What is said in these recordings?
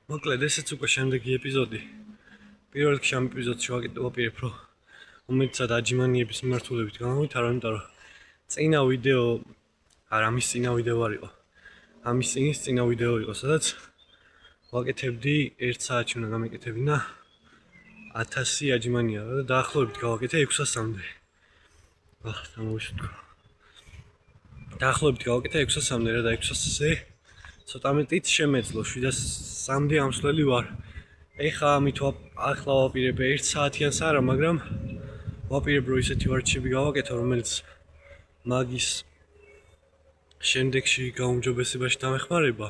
მოკლედ ესეც უკვე შემდეგი ეპიზოდი. პირველ რიგში ამ ეპიზოდში ვაპირებ, რომ უმეტესად აჯიმანიების მიმართულებით გამოვით, იმიტომ რომ წინა ვიდეო, ამის წინა ვიდეო არ იყო. ამის წინა ვიდეო იყო, სადაც ვაკეთებდი 1 საათში უნდა გამეკეთებინა 1000 აჯიმანია და დაახლოებით გავაკეთე 600-მდე. დაახლოებით გავაკეთე 600-მდე და 600-ზე ცოტა მეტით შემეძლო 700-მდე ამსვლელი ვარ. ეხლა ამით ახლა ვაპირებ 1 საათიანს არა, მაგრამ ვაპირებ რომ ისეთი ვარჯიშები გავაკეთო, რომელიც მაგის შემდეგში გაუმჯობესებაში დამეხმარება.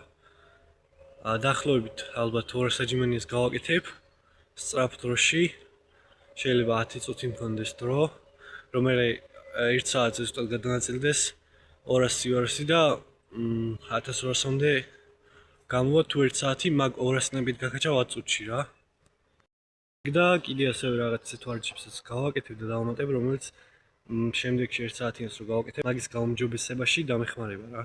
დაახლოებით ალბათ 200 აჯიმანიას გავაკეთებ სწრაფ დროში. შეიძლება 10 წუთი მქონდეს დრო, რომ მე 1 საათზე ზუსტად გადანაწილდეს 200 და 1200-მდე გამოვა თუ 1 საათი, მაგ 200-ნებით გაკაჩა 10 წუთში რა. და კიდე ასევე რაღაც ისეთ ვარჯიშებსაც გავაკეთებ და დავამატებ, რომელიც შემდეგში 1 საათიანს რო გავაკეთებ, მაგის გაუმჯობესებაში დამეხმარება რა.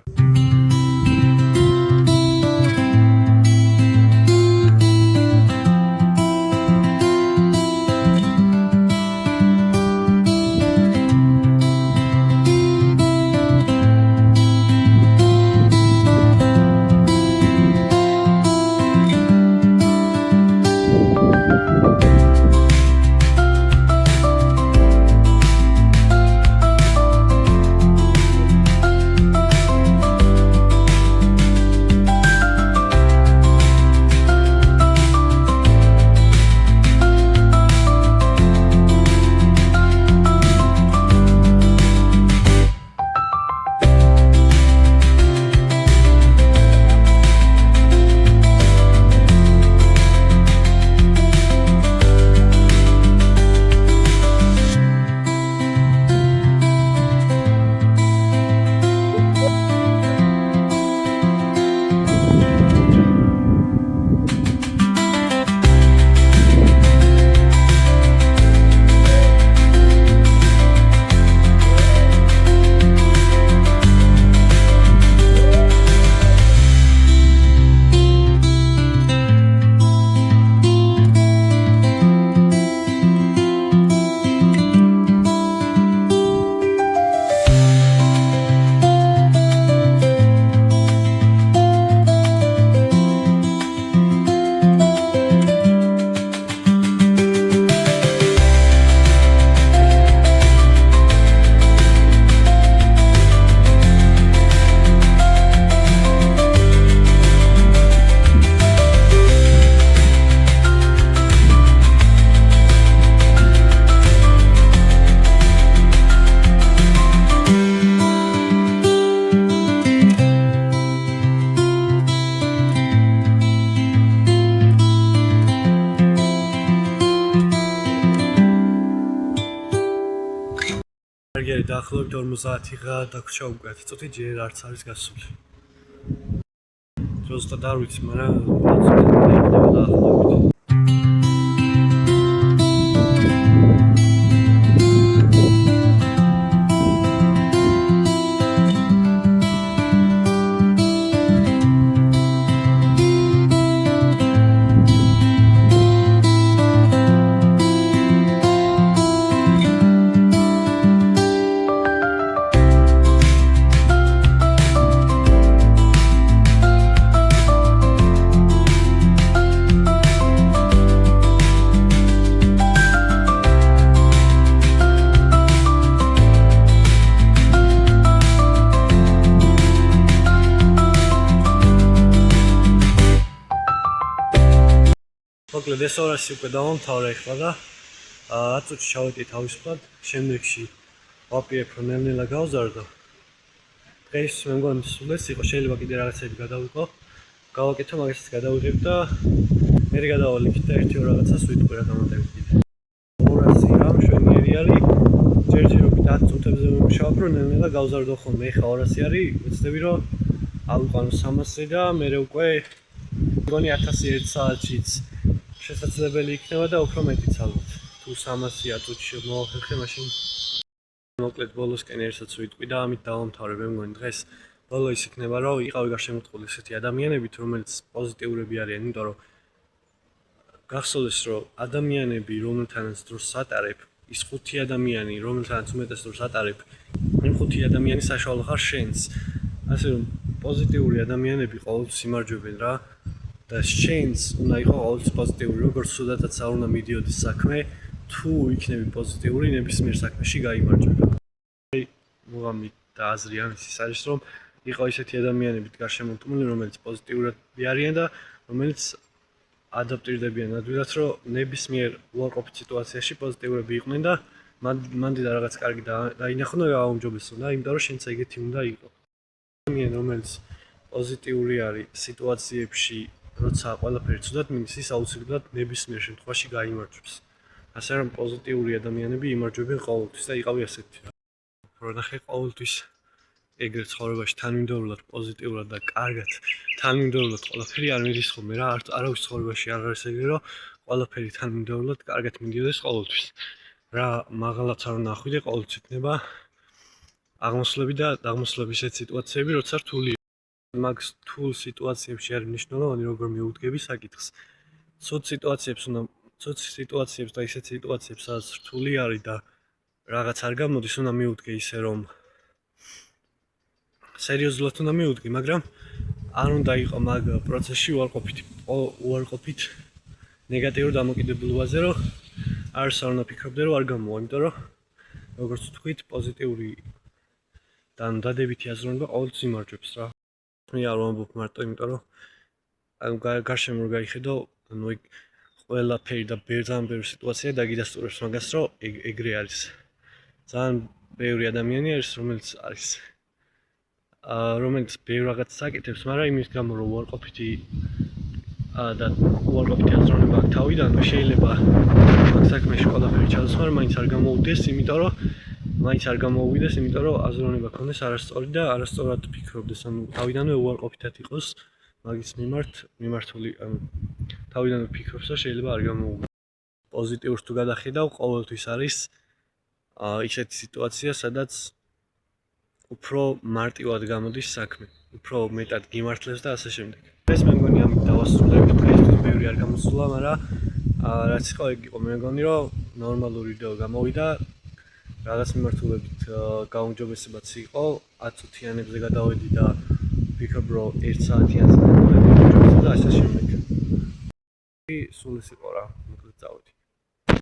დაახლოებით 50-იღა დაგვრჩა უკვე 10 წუთი, ჯერ არც არის გასული. ზუსტად არ ვიცი, მაგრამ დაახლოებით. მოკლედ ეს 200 უკვე დავამთავრე ახლა და 10 წუთში ჩავეტი თავისუფლად, შემდეგში ვაპირებ რომ ნელ-ნელა გავზარდო. დღეს მე მგონი სულ ეს იყო, შეიძლება კიდე რაღაცები გადავიყო, გავაკეთო, მაგასაც გადავიღებ და მე გადავალ იქით და 1-2 რაღაცას ვიტყვი რა დამატებით კიდე. 200 რა მშვენიერი არის, ჯერჯერობით 10 წუთებზე ვიმუშავებ, რომ ნელ-ნელა გავზარდო ხოლმე. ეხლა 200 არის, ვეცდები რომ ავიყვანო 300 და მე უკვე მგონი 1000 1 საათშიც შესაძლებელი იქნება და უფრო მეტიც ალბათ. თუ 300 წუთში მოვახერხე, მაშინ მოკლედ ბოლოსკენ ერთსაც ვიტყვი და ამით დავამთავრე. მე მგონი დღეს ბოლო ის იქნება, რომ იყავი გარშემორტყმული ესეთი ადამიანებით, რომელიც პოზიტიურები არიან, იმიტომ რომ გახსოვდეს რომ ადამიანები რომელთანაც დროს ატარებ ის 5 ადამიანი რომელთანაც უმეტეს დროს ატარებ იმ 5 ადამიანის საშუალო ხარ შენს ასე რომ პოზიტიური ადამიანები ყოველთვის იმარჯვებენ რა და შენს უნდა იყოს ყოველთვის პოზიტიური როგორც სუდათაც არ უნდა მიდიოდეს საქმე თუ იქნები პოზიტიური ნებისმიერ საქმეში გაიმარჯვება მოგამი და აზრი ამის ის არის რომ იყო ისეთი ადამიანები გარშემორტყმული რომელიც პოზიტიურები არიან და რომელიც ადაპტირდებიან ადვილად რომ ნებისმიერ უარყოფით სიტუაციაში პოზიტიურები იყვნენ და მანდიდან რაღაც კარგი დაინახონ და გააუმჯობესონ და იმიტომ რომ შენც ეგეთი უნდა იყოს ადამიანი რომელიც პოზიტიური არის სიტუაციებში როცა ყველაფერი ცუდად მიდის ის აუცილებლად ნებისმიერ შემთხვევაში გაიმარჯვებს ასე რომ პოზიტიური ადამიანები იმარჯვებენ ყოველთვის და იყავი ასეთი რა ნახე ყოველთვის ეგრე ცხოვრებაში თანმიმდევრულად პოზიტიურად და კარგად თანმიმდევრულად ყველაფერი არ მიდის ხოლმე რა არავის ცხოვრებაში არ არის ეგრე რომ ყველაფერი თანმიმდევრულად კარგად მიდიოდეს ყოველთვის რა მაღალაც არ უნდა ახვიდე ყოველთვის იქნება აღმოსვლები და აღმოსვლების ესეთ სიტუაციები როცა რთულია მაგ რთულ სიტუაციებში არის მნიშვნელოვანი როგორ მიუდგები საკითხს ცუდ სიტუაციებს და ისეთ სიტუაციებს სადაც რთული არის და რაღაც არ გამოდის უნდა მიუდგე ისე რომ სერიოზულად უნდა მიუდგე, მაგრამ არ უნდა იყო მაგ პროცესში უარყოფით ნეგატიურ დამოკიდებულობაზე, რომ არც არ უნდა ფიქრობდე, რომ არ გამოვა, იმიტომ რომ როგორც ვთქვით, პოზიტიური და დადებითი აზროვნება ყოველთვის იმარჯვებს რა. მე არ ვამბობ მარტო, იმიტომ რომ ანუ გარშემო რომ გაიხედო, ანუ ეგ ყველაფერი და ძალიან ბევრი სიტუაცია დაგიდასტურებს მაგას, რომ ეგრე არის. ძალიან ბევრი ადამიანი არის, რომელიც ბევრ რაღაცას აკეთებს, მაგრამ იმის გამო რომ უარყოფითი აზროვნება აქვს თავიდანვე შეიძლება მაგ საქმეში ყველაფერი ჩადოს, მაგრამ მაინც არ გამოუვიდეს, იმიტომ რომ აზროვნება ქონდეს არასწორი და არასწორად ფიქრობდეს, ანუ თავიდანვე უარყოფითად იყოს მაგის მიმართული, ანუ თავიდანვე ფიქრობს და შეიძლება არ გამოუვიდეს. პოზიტიურს თუ გადახედავ, ყოველთვის არის ისეთი სიტუაცია, სადაც უფრო მარტივად გამოდის საქმე, უფრო მეტად გიმართლებს და ასე შემდეგ. ეს მე მგონი ამით დავასრულებ, დღეისთვის ბევრი არ გამოსულა, მაგრამ რაც იყო ეგ იყო, მე მგონი რომ ნორმალური ვიდეო გამოვიდა, რაღაც მიმართულებით გაუმჯობესებაც იყო, 10 წუთიანებზე გადავედი და ვფიქრობ რომ 1 საათიანზე და ასე შემდეგ. სულ ეს იყო რა.